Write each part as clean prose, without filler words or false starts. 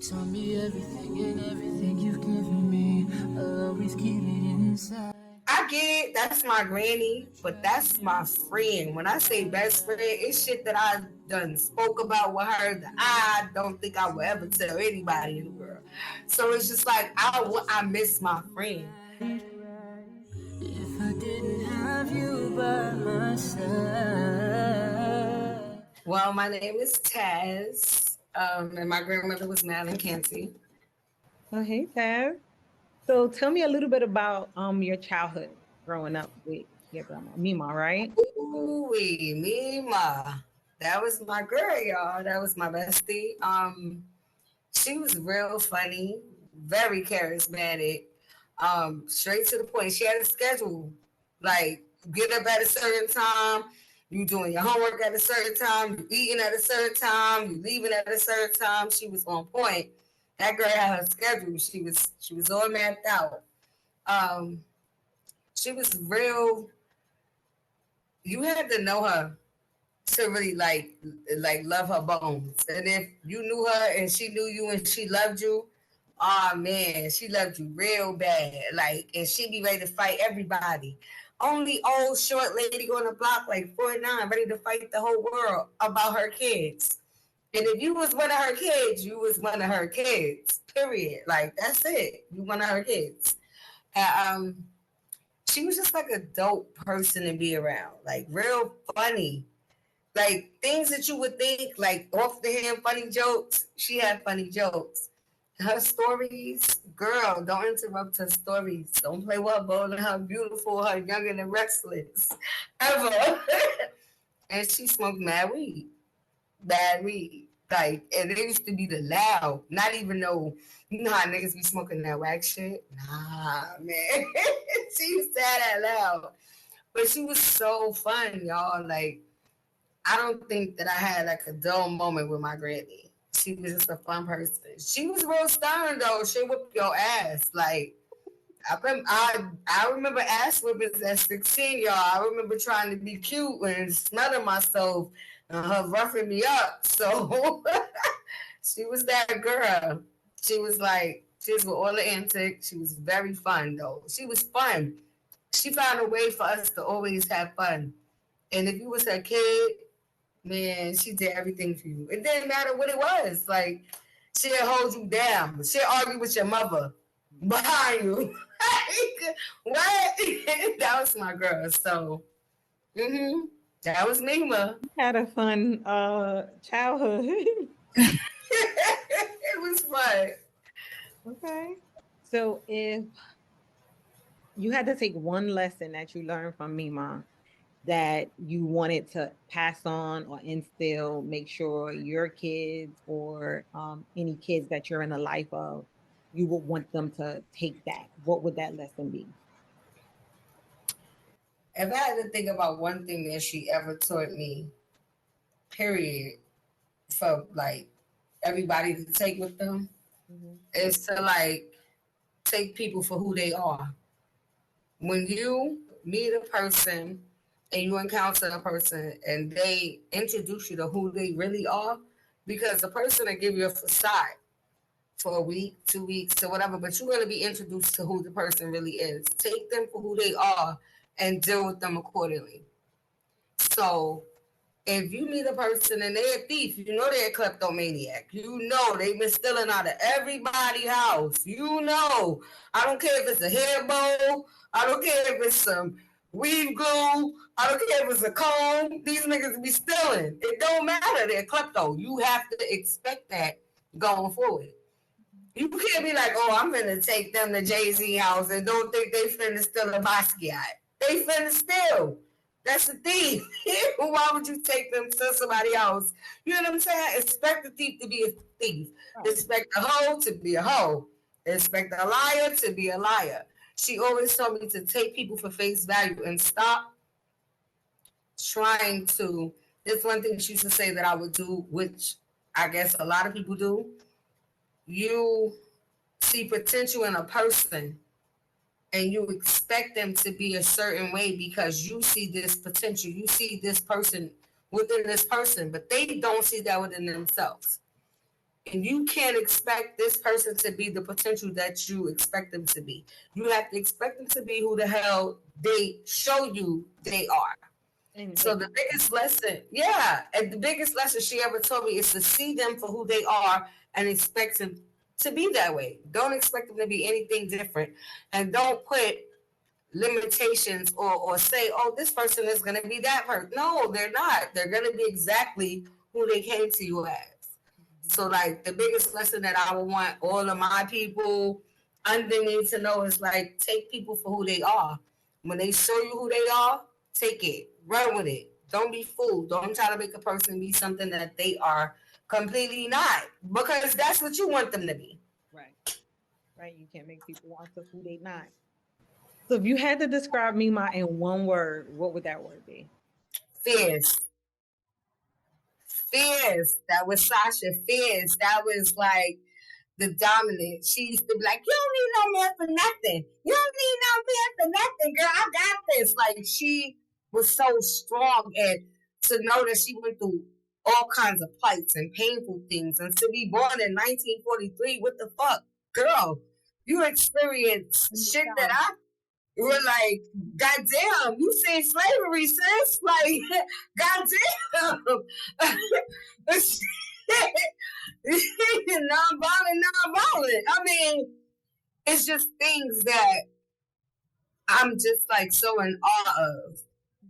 tell me everything and everything you've given me. I'll always keep it inside. I get that's my granny, but that's my friend. When I say best friend, it's shit that I done spoke about with her that I don't think I will ever tell anybody in the world. So it's just like I miss my friend. If I didn't have you by my side. Well, my name is Taz, and my grandmother was Madeline Canty. Oh, hey, Tab. So tell me a little bit about your childhood growing up with your grandma, Mima, right? Ooh, Mima. That was my girl, y'all. That was my bestie. She was real funny, very charismatic, straight to the point. She had a schedule, like get up at a certain time, you doing your homework at a certain time, you eating at a certain time, you leaving at a certain time. She was on point. That girl had her schedule. She was all mapped out. Um, she was real. You had to know her to really like love her bones. And if you knew her and she knew you and she loved you, oh man, she loved you real bad. Like, and she be ready to fight everybody. Only old short lady on the block, like 49, ready to fight the whole world about her kids. And if you was one of her kids, you was one of her kids. Period. Like that's it. You one of her kids. And, she was just like a dope person to be around. Like real funny, like things that you would think like off the hand funny jokes. She had funny jokes. Her stories, girl, don't interrupt her stories. Don't play with her bold and her beautiful, her young and restless. Ever. And she smoked mad weed. Bad weed. Like, and it used to be the loud. Not even know, you know how niggas be smoking that wax shit? Nah, man. She used to have that loud. But she was so fun, y'all. Like, I don't think that I had like a dull moment with my granny. She was just a fun person. She was real stern though. She whipped your ass. Like I remember ass whippings at 16, y'all. I remember trying to be cute and smelling myself and her roughing me up. So she was that girl. She was with all the antics. She was very fun though. She was fun. She found a way for us to always have fun. And if you was her kid, man, she did everything for you. It didn't matter what it was. Like, she'll hold you down. She'll argue with your mother behind you. Like, what? That was my girl. So, that was Mima. Had a fun childhood. It was fun. Okay. So if you had to take one lesson that you learned from Mima that you wanted to pass on or instill, make sure your kids or any kids that you're in the life of, you would want them to take that, what would that lesson be? If I had to think about one thing that she ever taught me, period, for like everybody to take with them, is to like take people for who they are. When you meet a person and you encounter a person and they introduce you to who they really are, because the person will give you a facade for a week, 2 weeks, or whatever, but you're going to be introduced to who the person really is. Take them for who they are and deal with them accordingly. So if you meet a person and they're a thief, you know they're a kleptomaniac. You know they've been stealing out of everybody's house. You know. I don't care if it's a hair bow. I don't care if it's some weave glue. I don't care if it's a comb. These niggas be stealing. It don't matter. They're klepto. You have to expect that going forward. You can't be like, oh, I'm gonna take them to Jay-Z house and don't think they finna steal a Basquiat. They finna steal. That's a thief. Why would you take them to somebody else? You know what I'm saying? Expect the thief to be a thief. Expect a hoe to be a hoe. Expect a liar to be a liar. She always told me to take people for face value and stop trying to. There's one thing she used to say that I would do, which I guess a lot of people do. You see potential in a person and you expect them to be a certain way because you see this potential, you see this person within this person, but they don't see that within themselves. And you can't expect this person to be the potential that you expect them to be. You have to expect them to be who the hell they show you they are. And So the biggest lesson, yeah, and the biggest lesson she ever told me is to see them for who they are and expect them to be that way. Don't expect them to be anything different, and don't put limitations or say, oh, this person is going to be that person. No, they're not. They're going to be exactly who they came to you as. So, like, the biggest lesson that I would want all of my people underneath to know is, like, take people for who they are. When they show you who they are, take it. Run with it. Don't be fooled. Don't try to make a person be something that they are completely not. Because that's what you want them to be. right, right. You can't make people want to who they not. So if you had to describe Mima in one word, what would that word be? Fierce. Fierce. That was Sasha. Fierce. That was like the dominant. She used to be like, you don't need no man for nothing. You don't need no man for nothing, girl. I got this. Like, she was so strong, and to know that she went through all kinds of plights and painful things, and to be born in 1943, what the fuck? Girl, you experienced shit that I were like, goddamn, you seen slavery, sis? Like, goddamn. Non-violent. I mean, it's just things that I'm just like so in awe of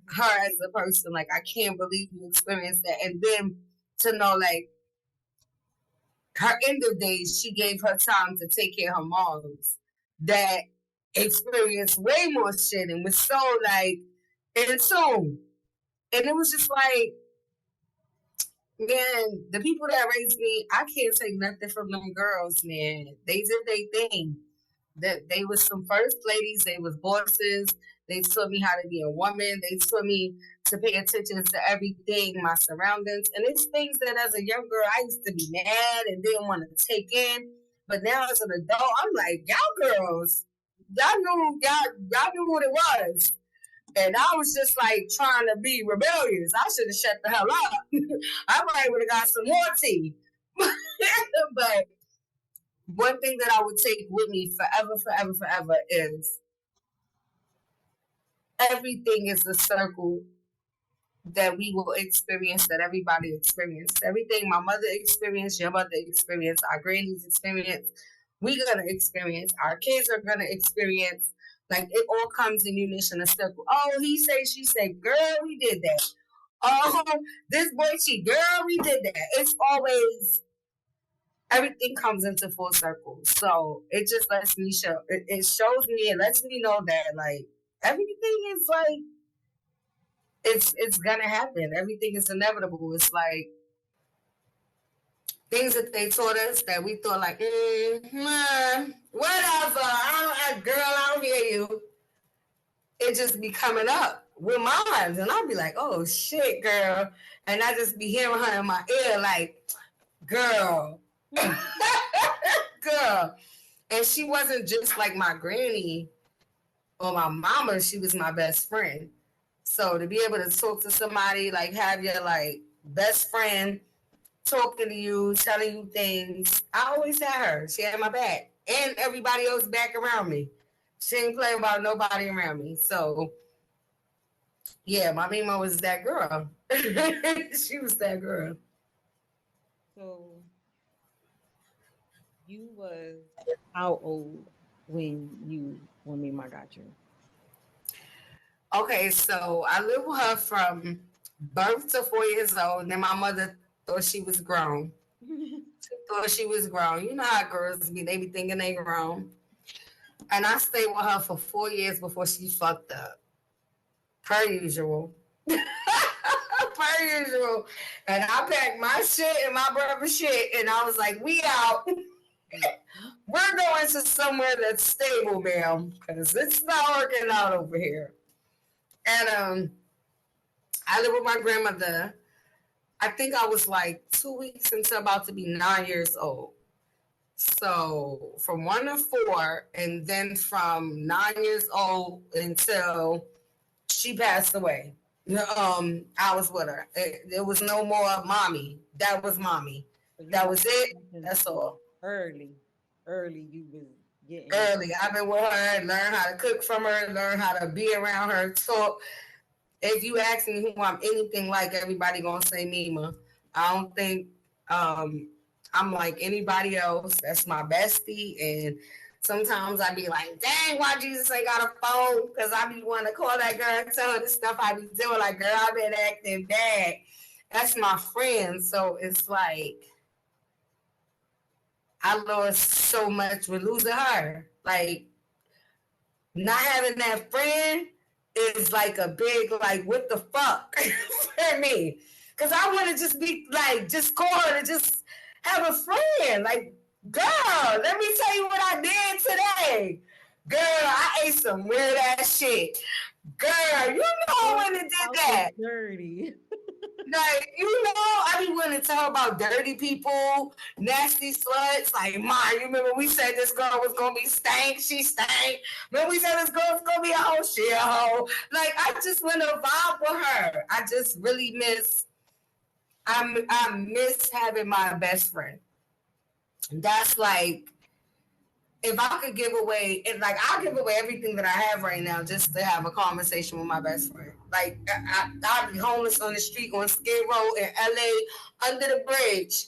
her as a person. Like, I can't believe you experienced that. And then to know, like, her end of days, she gave her time to take care of her moms that experienced way more shit and was so, like, in tune. And it was just like, man, the people that raised me, I can't take nothing from them girls, man. They did their thing. That they was some first ladies, they was bosses. They taught me how to be a woman. They taught me to pay attention to everything, my surroundings. And it's things that as a young girl I used to be mad and didn't want to take in. But now as an adult, I'm like, y'all girls, y'all knew what it was. And I was just like trying to be rebellious. I should have shut the hell up. I probably would have got some more tea. But one thing that I would take with me forever is everything is a circle that we will experience, that everybody experienced. Everything my mother experienced, your mother experienced, our grannies experienced, we're going to experience, our kids are going to experience. Like, it all comes in unison, a circle. Oh, he say, she say, girl, we did that. Oh, this boy, she, girl, we did that. It's always, everything comes into full circle. So it just lets me show, it shows me, it lets me know that, like, everything is like, it's gonna happen. Everything is inevitable. It's like things that they taught us that we thought like, whatever. Girl, I don't hear you. It just be coming up with mine, and I'll be like, oh shit, girl, and I just be hearing her in my ear like, girl, girl, and she wasn't just like my granny or my mama. She was my best friend. So to be able to talk to somebody, like have your like best friend talking to you, telling you things, I always had her. She had my back and everybody else back around me. She didn't play about nobody around me. So yeah, my Mima was that girl. She was that girl. So you was how old when Mima got you? Okay, so I lived with her from birth to 4 years old. And then my mother thought she was grown. She thought she was grown. You know how girls be, they be thinking they grown. And I stayed with her for 4 years before she fucked up. Per usual. Per usual. And I packed my shit and my brother's shit. And I was like, we out. We're going to somewhere that's stable, ma'am. Because it's not working out over here. And I lived with my grandmother. I think I was like 2 weeks until about to be 9 years old. So from 1 to 4, and then from 9 years old until she passed away. I was with her. There was no more mommy. That was mommy. That was it. That's all. Early you was getting Early. I've been with her, learn how to cook from her, learn how to be around her, talk. If you ask me who I'm anything like, everybody gonna say Mima. I don't think I'm like anybody else. That's my bestie. And sometimes I be like, dang, why Jesus ain't got a phone? Because I be wanting to call that girl and tell her the stuff I be doing. Like, girl, I've been acting bad. That's my friend. So it's like, I lost so much with losing her. Like, not having that friend is like a big, like, what the fuck for me. Because I want to just be like, just call her and just have a friend. Like, girl, let me tell you what I did today. Girl, I ate some weird ass shit. Girl, you know when it did that. Dirty. Like, you know, I be wanting to tell about dirty people, nasty sluts. Like, Ma, you remember we said this girl was going to be stank? She stank. Remember we said this girl was going to be a hoe? She a hoe. Like, I just want to vibe with her. I just really I miss having my best friend. That's like, if I could give away, I'll give away everything that I have right now just to have a conversation with my best friend. Like, I'll be homeless on the street on Skid Row in LA under the bridge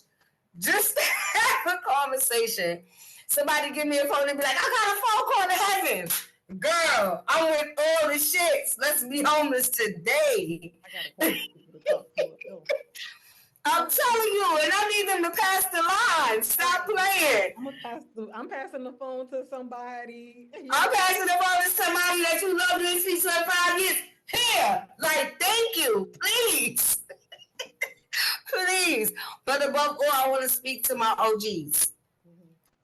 just to have a conversation. Somebody give me a phone and be like, I got a phone call to heaven. Girl, I'm with all the shits. Let's be homeless today. I'm telling you, and I need them to pass the line. Stop playing. I'm passing the phone to somebody. I'm passing the phone to somebody that you love to speak to in 5 years. Here, like, thank you, please. Please. But above all, I want to speak to my OGs.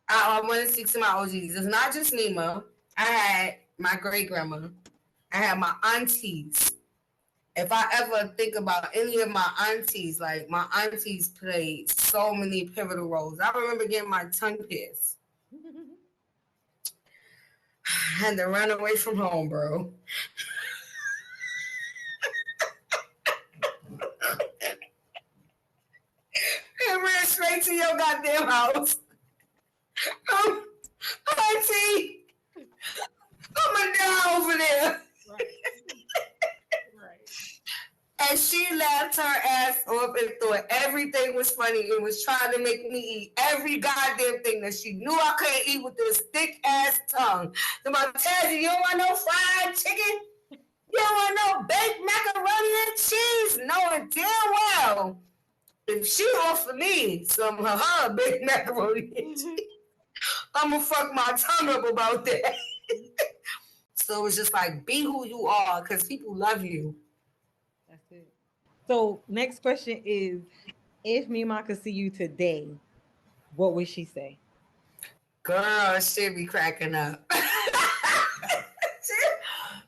I want to speak to my OGs. It's not just Nima. I had my great grandma. I had my aunties. If I ever think about any of my aunties, like, my aunties played so many pivotal roles. I remember getting my tongue pierced. I had to run away from home, bro. And ran straight to your goddamn house. Auntie, I'm gonna die over there. And she laughed her ass off and thought everything was funny and was trying to make me eat every goddamn thing that she knew I couldn't eat with this thick ass tongue. So my Tazzy, you don't want no fried chicken? You don't want no baked macaroni and cheese? Knowing damn well, if she offered me some of her baked macaroni and cheese, I'm gonna fuck my tongue up about that. So it's just like, be who you are, because people love you. That's it. So next question is, if Mima could see you today, what would she say? Girl, she'd be cracking up.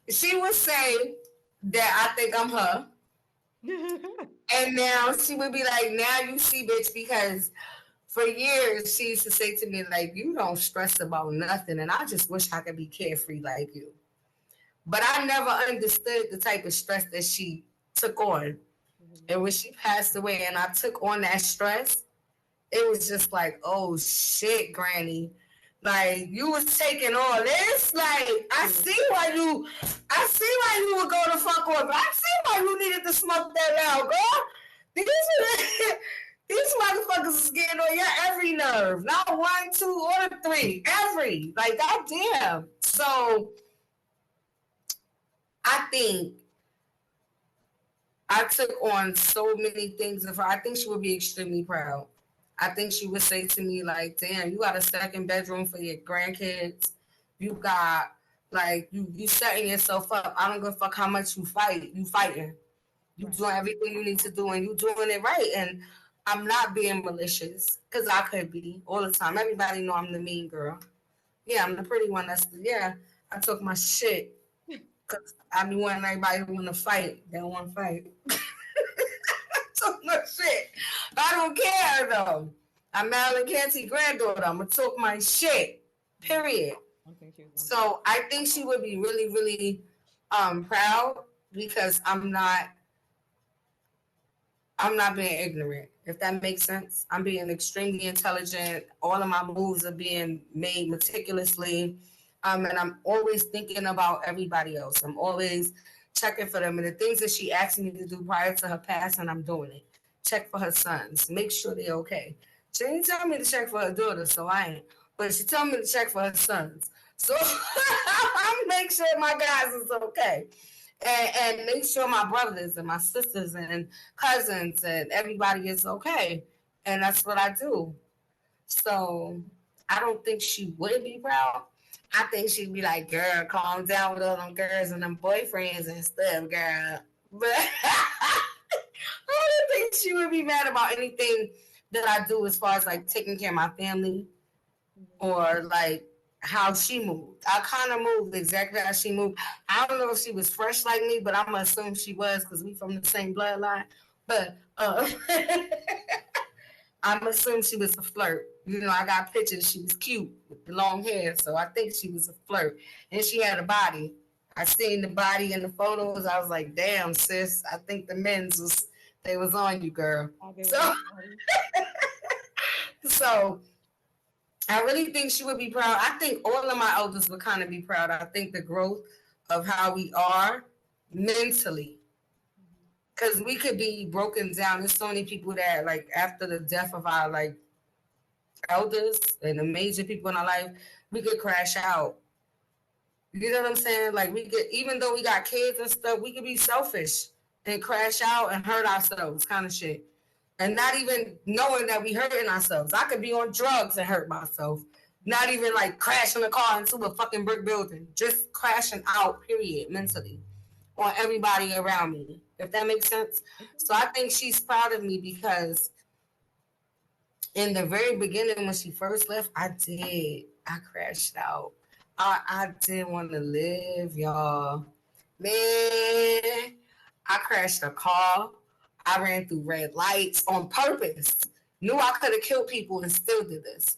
she would say that I think I'm her. And now she would be like, now you see, bitch, because for years she used to say to me, like, you don't stress about nothing. And I just wish I could be carefree like you. But I never understood the type of stress that she took on. And when she passed away and I took on that stress, it was just like, oh shit, Granny. Like, you was taking all this. Like, I see why you would go the fuck off. I see why you needed to smoke that out, girl. These motherfuckers is getting on your every nerve. Not 1, 2, or 3. Every. Like, goddamn. So I think I took on so many things of her. I think she would be extremely proud. I think she would say to me, like, damn, you got a second bedroom for your grandkids. You got, like, you setting yourself up. I don't give a fuck how much you fight. You fighting. You doing everything you need to do, and you doing it right. And I'm not being malicious, because I could be all the time. Everybody know I'm the mean girl. Yeah, I'm the pretty one. I took my shit. Because I be wanting everybody to want to fight. They don't want to fight. Talk my shit. I don't care, though. I'm Madeline Canty granddaughter. I'm going to talk my shit. Period. So I think she would be really, really proud, because I'm not being ignorant. if that makes sense. I'm being extremely intelligent. All of my moves are being made meticulously. And I'm always thinking about everybody else. I'm always checking for them. And the things that she asked me to do prior to her passing, I'm doing it. Check for her sons. Make sure they're okay. She didn't tell me to check for her daughter, so I ain't. But she told me to check for her sons. So I make sure my guys is okay. And make sure my brothers and my sisters and cousins and everybody is okay. And that's what I do. So I don't think she would be proud. I think she'd be like, girl, calm down with all them girls and them boyfriends and stuff, girl. But I don't think she would be mad about anything that I do as far as like taking care of my family or like how she moved. I kind of moved exactly how she moved. I don't know if she was fresh like me, but I'm gonna assume she was because we from the same bloodline. But I'm assuming she was a flirt. You know, I got pictures. She was cute with the long hair, so I think she was a flirt. And she had a body. I seen the body in the photos. I was like, damn, sis. I think the men's was on you, girl. So, so I really think she would be proud. I think all of my elders would kind of be proud. I think the growth of how we are mentally. Because we could be broken down. There's so many people that, like, after the death of our, like, elders and the major people in our life, we could crash out. You know what I'm saying? Like, we could, even though we got kids and stuff, we could be selfish and crash out and hurt ourselves, kind of shit. And not even knowing that we hurting ourselves. I could be on drugs and hurt myself. Not even, like, crashing a car into a fucking brick building. Just crashing out, period, mentally, on everybody around me, if that makes sense. So I think she's proud of me because in the very beginning when she first left, I crashed out. I didn't want to live, y'all. Man, I crashed a car. I ran through red lights on purpose. Knew I could have killed people and still did this.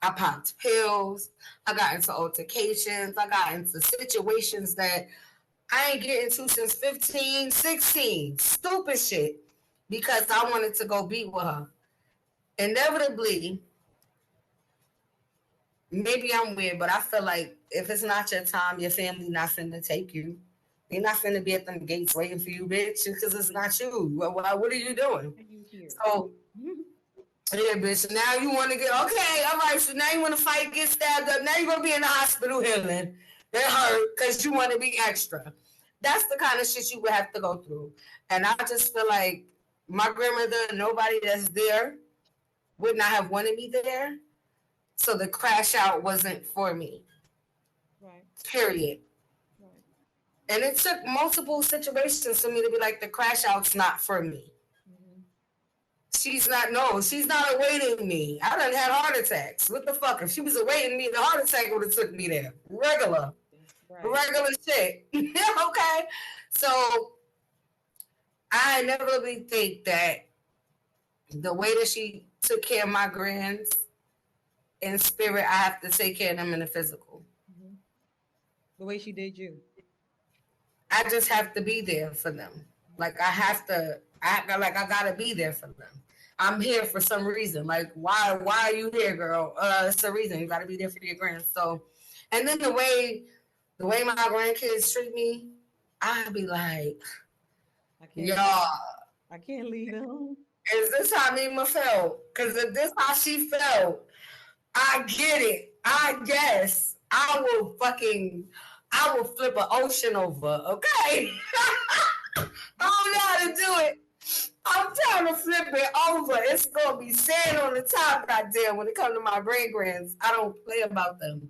I popped pills. I got into altercations. I got into situations that I ain't getting to since 15, 16. Stupid shit. Because I wanted to go be with her. Inevitably, maybe I'm weird, but I feel like if it's not your time, your family not finna take you. They're not finna be at them gates waiting for you, bitch, because it's not you. What are you doing? So, yeah, bitch, now you want to get, okay, all right, so now you want to fight, get stabbed up. Now you're going to be in the hospital healing. It hurt because you want to be extra. That's the kind of shit you would have to go through. And I just feel like my grandmother, nobody that's there, would not have wanted me there. So the crash out wasn't for me. Right. Period. Right. And it took multiple situations for me to be like, the crash out's not for me. Mm-hmm. She's not awaiting me. I done had heart attacks. What the fuck? If she was awaiting me, the heart attack would have took me there. Regular shit. Okay. So I never really think that the way that she took care of my grands in spirit, I have to take care of them in the physical. Mm-hmm. The way she did you. I just have to be there for them. Like I gotta be there for them. I'm here for some reason. Like why are you here, girl? It's a reason. You gotta be there for your grands. So, and then the way my grandkids treat me, I'd be like, I can't leave them. Is this how Mima felt? Because if this how she felt, I get it. I guess I will flip an ocean over, okay? I don't know how to do it. I'm trying to flip it over. It's going to be sand on the top, goddamn, when it comes to my great-grands. I don't play about them.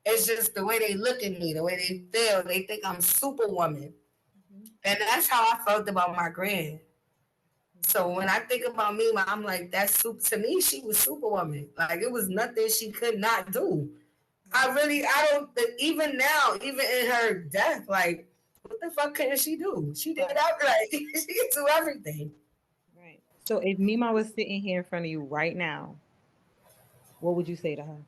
It's just the way they look at me, the way they feel. They think I'm superwoman. Mm-hmm. And that's how I felt about my grand. So when I think about Mima, I'm like, to me, she was superwoman. Like, it was nothing she could not do. Even now, even in her death, like, what the fuck couldn't she do? She did she could do everything. Right. So if Mima was sitting here in front of you right now, what would you say to her?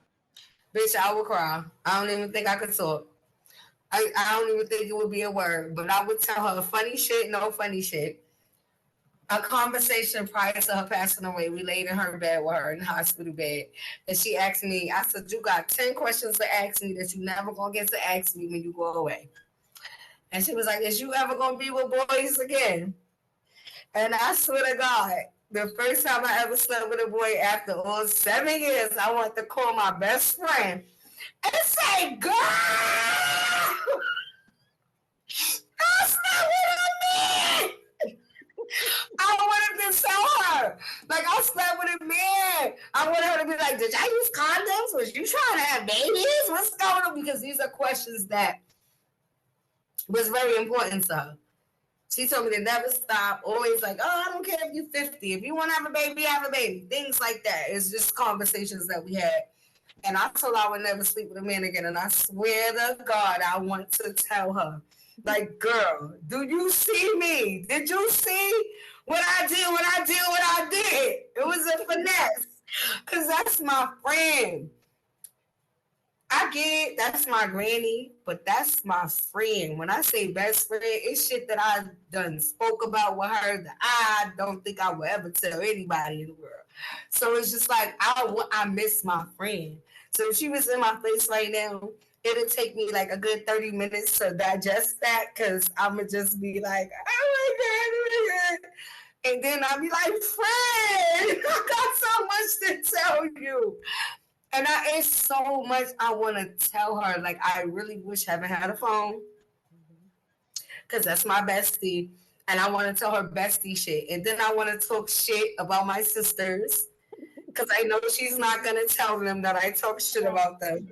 Bitch, I would cry. I don't even think I could talk. I don't even think it would be a word, but I would tell her funny shit, no funny shit. a conversation prior to her passing away. We laid in her bed with her in the hospital bed. And she asked me, I said, you got 10 questions to ask me that you never gonna get to ask me when you go away. And she was like, is you ever gonna be with boys again? And I swear to God, the first time I ever slept with a boy after all 7 years, I want to call my best friend and say, girl, that's not what I meant. I wanted to tell her, like, I slept with a man. I wanted her to be like, did y'all use condoms? Was you trying to have babies? What's going on? Because these are questions that was very important to her. She told me to never stop, always like, oh, I don't care if you're 50. If you want to have a baby, have a baby. Things like that. It's just conversations that we had. And I told her I would never sleep with a man again. And I swear to God, I want to tell her, like, girl, do you see me? Did you see what I did? It was a finesse. Because that's my friend. I get it. That's my granny. But that's my friend. When I say best friend, it's shit that I done spoke about with her that I don't think I will ever tell anybody in the world. So it's just like, I miss my friend. So if she was in my face right now, it'll take me like a good 30 minutes to digest that because I'm going to just be like, oh my God. And then I'll be like, friend, I got so much to tell you. And it's so much I want to tell her. Like, I really wish Heaven had a phone because that's my bestie. And I want to tell her bestie shit. And then I want to talk shit about my sisters because I know she's not going to tell them that I talk shit about them.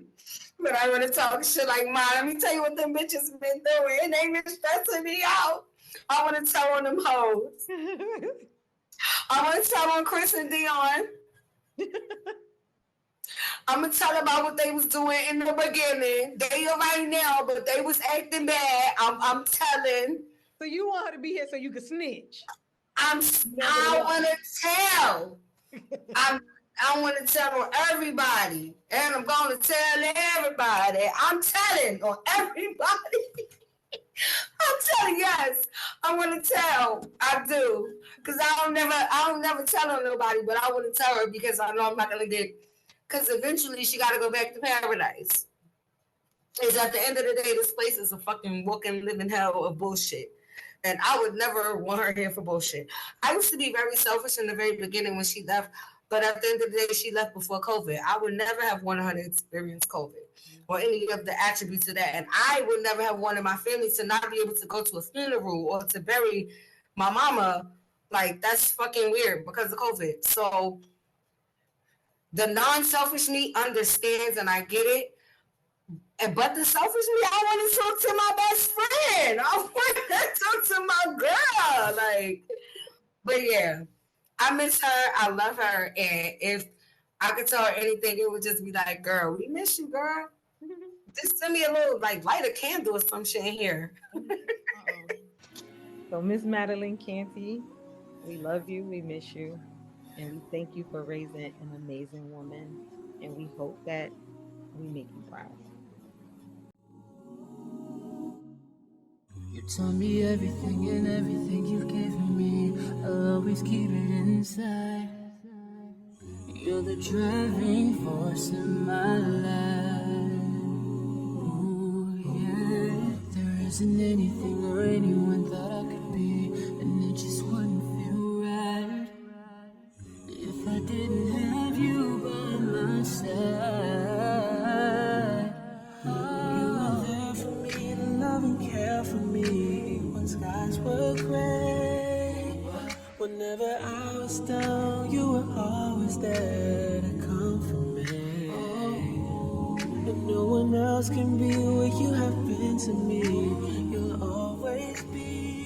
But I want to talk shit like, Mom, let me tell you what them bitches been doing. They been stressing me out. I want to tell on them hoes. I want to tell on Chris and Dion. I'm going to tell about what they was doing in the beginning. They are right now, but they was acting bad. I'm telling. So you want her to be here so you can snitch? I want to tell. I want to tell on everybody. And I'm going to tell everybody. I'm telling on everybody. I'm telling, yes. I want to tell. I do. Because I don't never tell on nobody, but I want to tell her because I know I'm not going to get, because eventually she got to go back to paradise. It's at the end of the day, this place is a fucking walking, living hell of bullshit. And I would never want her here for bullshit. I used to be very selfish in the very beginning when she left. But at the end of the day, she left before COVID. I would never have wanted her to experience COVID or any of the attributes of that. And I would never have wanted my family to not be able to go to a funeral or to bury my mama. Like, that's fucking weird because of COVID. So the non-selfish me understands and I get it. But the selfish me, I want to talk to my best friend. I want to talk to my girl. Like, but yeah. I miss her. I love her. And if I could tell her anything, it would just be like, girl, we miss you, girl. Just send me a little, like, light a candle or some shit in here. So, Miss Madeline Canty, we love you. We miss you. And we thank you for raising an amazing woman. And we hope that we make you proud. You told me everything and everything you've given me, I'll always keep it inside. You're the driving force in my life. Ooh, yeah. There isn't anything or anyone that I could be, and it just wouldn't feel right if I didn't have you by my side. Care for me when skies were gray. Whenever I was down, you were always there to comfort me. And no one else can be what you have been to me. You'll always be